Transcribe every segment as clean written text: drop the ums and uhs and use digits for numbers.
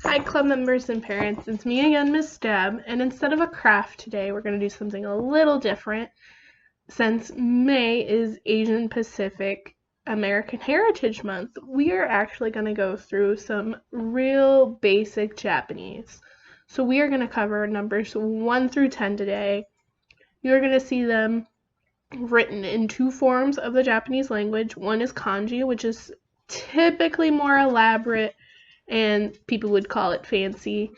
Hi club members and parents, it's me again, Miss Deb, and instead of a craft today, we're going to do something a little different. Since May is Asian Pacific American Heritage Month, we are actually going to go through some real basic Japanese. So we are going to cover numbers 1 through 10 today. You're going to see them written in two forms of the Japanese language. One is kanji, which is typically more elaborate and people would call it fancy.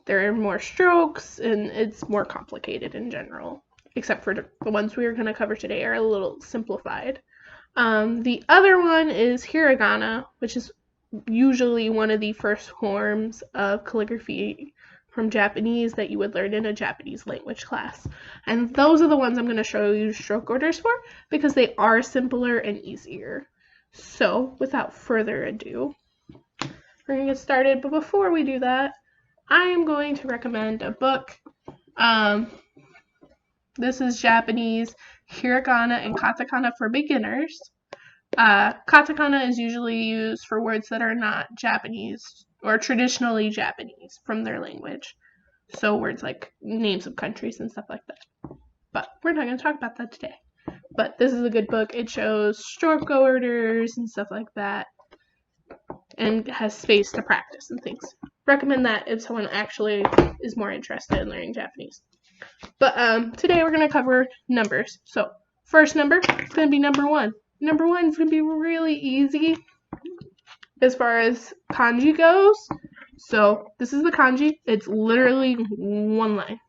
There are more strokes and it's more complicated in general, except for the ones we are going to cover today are a little simplified. The other one is hiragana, which is usually one of the first forms of calligraphy from Japanese that you would learn in a Japanese language class. And those are the ones I'm going to show you stroke orders for because they are simpler and easier. So without further ado, we're going to get started, but before we do that, I am going to recommend a book. This is Japanese Hiragana and Katakana for beginners. Katakana is usually used for words that are not Japanese or traditionally Japanese from their language. So words like names of countries and stuff like that. But we're not going to talk about that today. But this is a good book. It shows stroke orders and stuff like that, and has space to practice and things. Recommend that if someone actually is more interested in learning Japanese. But today we're going to cover numbers. So first number is going to be number 1. Number 1 is going to be really easy as far as kanji goes. So this is the kanji. It's literally one line.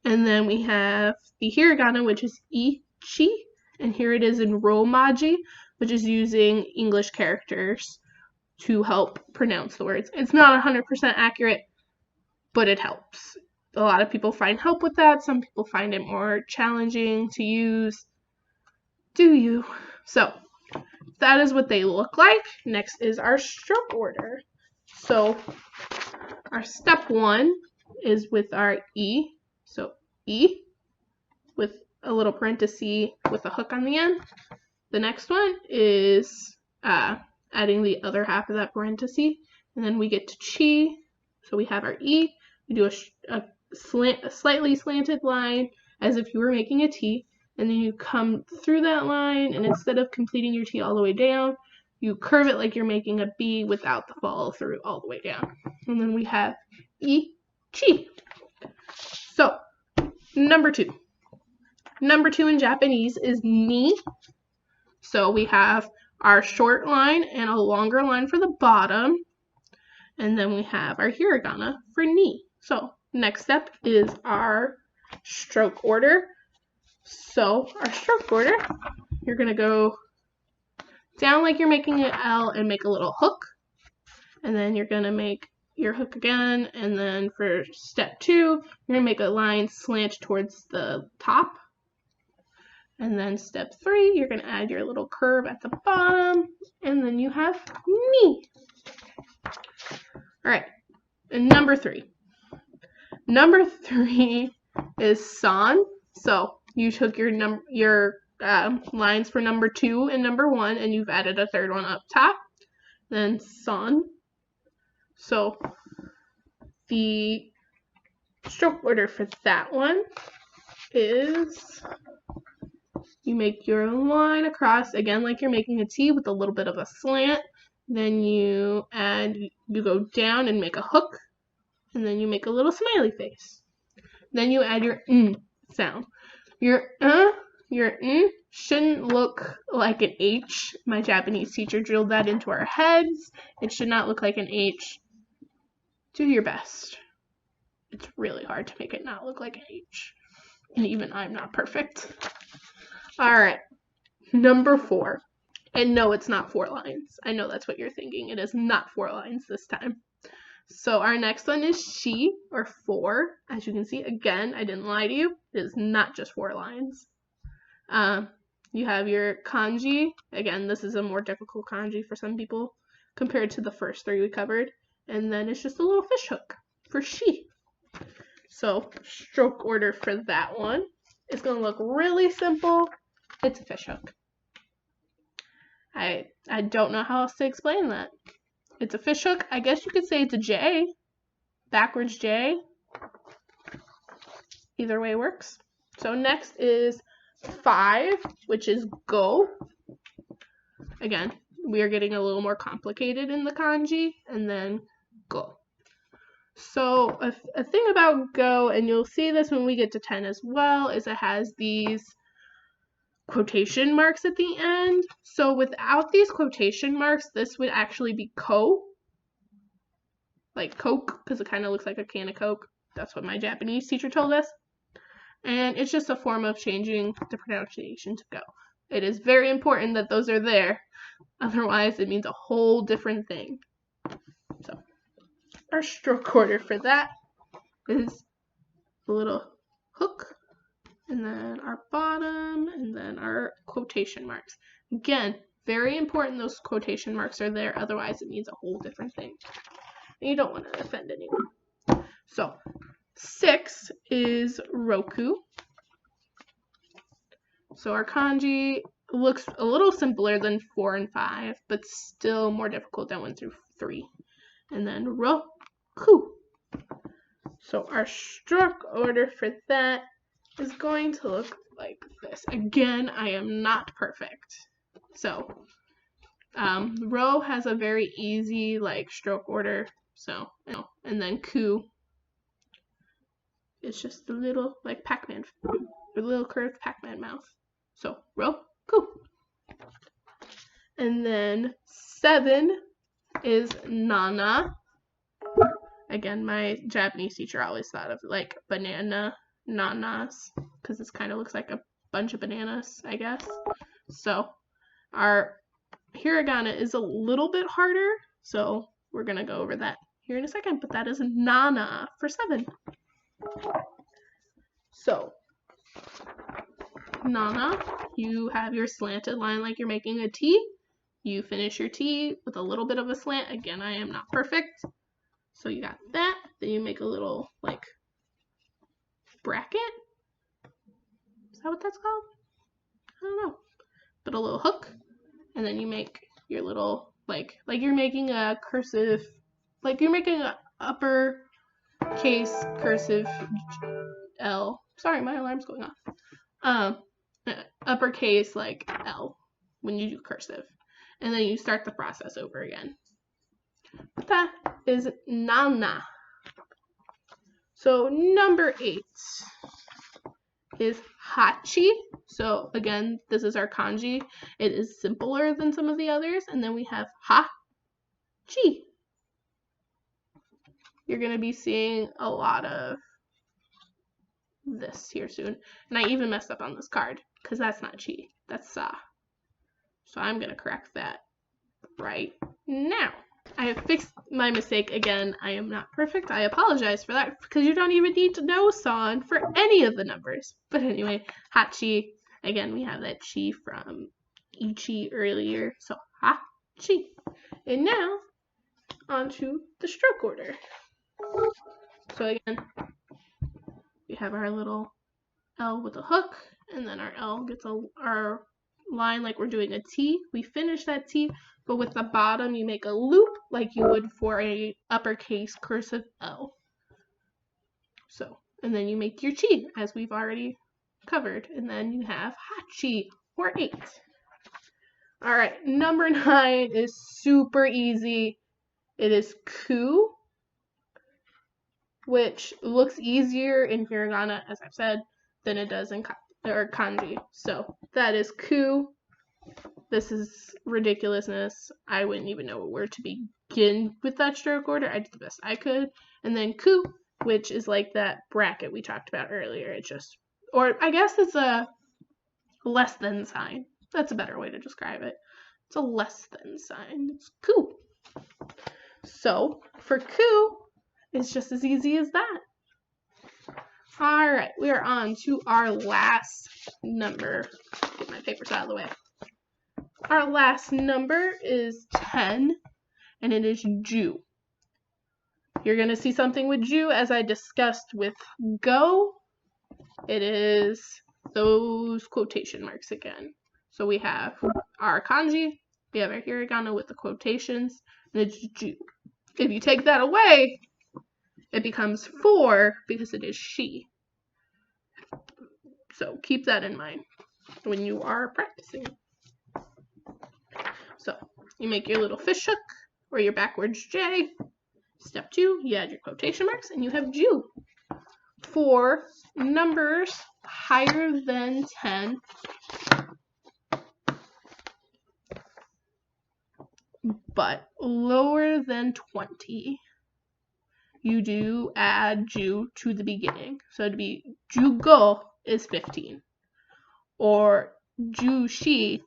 And then we have the hiragana, which is ichi. And here it is in romaji, which is using English characters to help pronounce the words. It's not 100% accurate, but it helps. A lot of people find help with that. Some people find it more challenging to use. Do you? So that is what they look like. Next is our stroke order. So our step 1 is with our E. So E with a little parenthesis with a hook on the end. The next one is adding the other half of that parenthesis, and then we get to chi. So we have our E. We do a slightly slanted line as if you were making a T, and then you come through that line, and instead of completing your T all the way down, you curve it like you're making a B without the follow through all the way down. And then we have E, chi. So number 2. Number 2 in Japanese is ni. So we have our short line and a longer line for the bottom. And then we have our hiragana for ni. So next step is our stroke order. So our stroke order, you're going to go down like you're making an L and make a little hook. And then you're going to make your hook again. And then for step 2, you're going to make a line slant towards the top. And then step 3, you're going to add your little curve at the bottom, and then you have ni. All right, and number 3. Number 3 is san. So you took your lines for number 2 and number 1, and you've added a third one up top. Then san. So the stroke order for that one is you make your line across, again, like you're making a T with a little bit of a slant. Then you go down and make a hook. And then you make a little smiley face. Then you add your sound. Your shouldn't look like an H. My Japanese teacher drilled that into our heads. It should not look like an H. Do your best. It's really hard to make it not look like an H. And even I'm not perfect. Alright, number 4. And no, it's not 4 lines. I know that's what you're thinking. It is not 4 lines this time. So our next one is shi, or 4. As you can see, again, I didn't lie to you. It is not just 4 lines. You have your kanji. Again, this is a more difficult kanji for some people compared to the first 3 we covered. And then it's just a little fish hook for shi. So stroke order for that one is going to look really simple. It's a fish hook. I don't know how else to explain that. it's a fish hook. I guess you could say it's a J, backwards J. Either way works. So next is 5, which is go. Again, we are getting a little more complicated in the kanji, and then go. So a thing about go, and you'll see this when we get to 10 as well, is it has these quotation marks at the end. So without these quotation marks, this would actually be ko, like Coke, because it kind of looks like a can of Coke. That's what my Japanese teacher told us. And it's just a form of changing the pronunciation to go. It is very important that those are there. Otherwise, it means a whole different thing. So, our stroke order for that is a little hook, and then our bottom, and then our quotation marks. Again, very important those quotation marks are there. Otherwise, it means a whole different thing. And you don't want to offend anyone. So, 6 is roku. So our kanji looks a little simpler than 4 and 5, but still more difficult than 1 through 3. And then roku. So our stroke order for that is going to look like this. Again, I am not perfect. So ro has a very easy stroke order. So, and then ku. It's just a little Pac-Man, a little curved Pac-Man mouth. So, roku. And then 7 is nana. Again, my Japanese teacher always thought of banana, nanas, because this kind of looks like a bunch of bananas, I guess. So, our hiragana is a little bit harder, so we're going to go over that here in a second, but that is nana for 7. So, nana, you have your slanted line like you're making a T. You finish your T with a little bit of a slant. Again, I am not perfect. So you got that. Then you make a little, bracket. Is that what that's called? I don't know. But a little hook. And then you make your little, like you're making a cursive, you're making an upper case cursive L. Sorry, my alarm's going off. Uppercase L when you do cursive. And then you start the process over again. But that is nana. So number 8 is hachi. So again, this is our kanji. It is simpler than some of the others. And then we have ha-chi. You're going to be seeing a lot of this here soon. And I even messed up on this card because that's not chi, that's sa. So I'm going to correct that right now. I have fixed my mistake again. I am not perfect. I apologize for that because you don't even need to know san for any of the numbers. But anyway, hachi. Again, we have that chi from ichi earlier. So hachi. And now on to the stroke order. So again, we have our little L with a hook, and then our L gets our line like we're doing a T. We finish that T, but with the bottom you make a loop like you would for a uppercase cursive L. So, and then you make your chi as we've already covered, and then you have hachi or 8. All right, number 9 is super easy. It is ku, which looks easier in hiragana, as I've said, than it does in kanji. So that is ku. This is ridiculousness. I wouldn't even know where to begin with that stroke order. I did the best I could. And then ku, which is like that bracket we talked about earlier. It just, or I guess it's a less than sign. That's a better way to describe it. It's a less than sign. It's ku. So for ku, it's just as easy as that. All right, we are on to our last number. Get my papers out of the way. Our last number is 10, and it is ju. You're going to see something with ju as I discussed with go. It is those quotation marks again. So we have our kanji, we have our hiragana with the quotations, and it's ju. If you take that away, it becomes for because it is she. So keep that in mind when you are practicing. So you make your little fish hook or your backwards J. Step 2, you add your quotation marks and you have Jew. For numbers higher than 10, but lower than 20, you do add Jew to the beginning. So it'd be Jugo is 15, or Jushi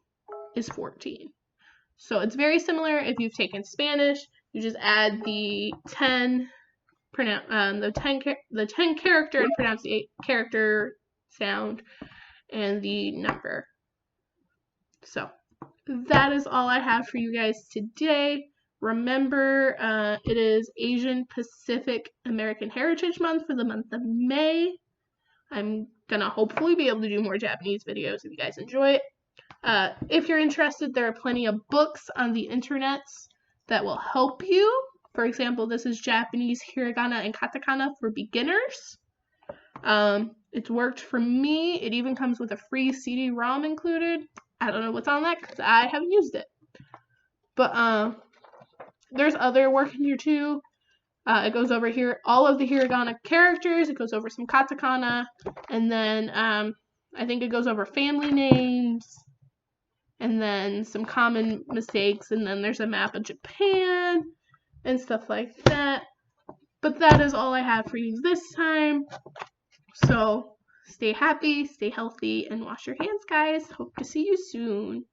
is 14. So it's very similar if you've taken Spanish. You just add the 10 character and pronunciate character sound and the number. So that is all I have for you guys today. Remember, it is Asian Pacific American Heritage Month for the month of May. I'm gonna hopefully be able to do more Japanese videos if you guys enjoy it. If you're interested, there are plenty of books on the internet that will help you. For example, this is Japanese hiragana and katakana for beginners. It's worked for me. It even comes with a free CD-ROM included. I don't know what's on that because I haven't used it. But there's other work in here too. It goes over here all of the hiragana characters. It goes over some katakana, and then I think it goes over family names, and then some common mistakes, and then there's a map of Japan and stuff like that. But that is all I have for you this time. So stay happy, stay healthy, and wash your hands, guys. Hope to see you soon.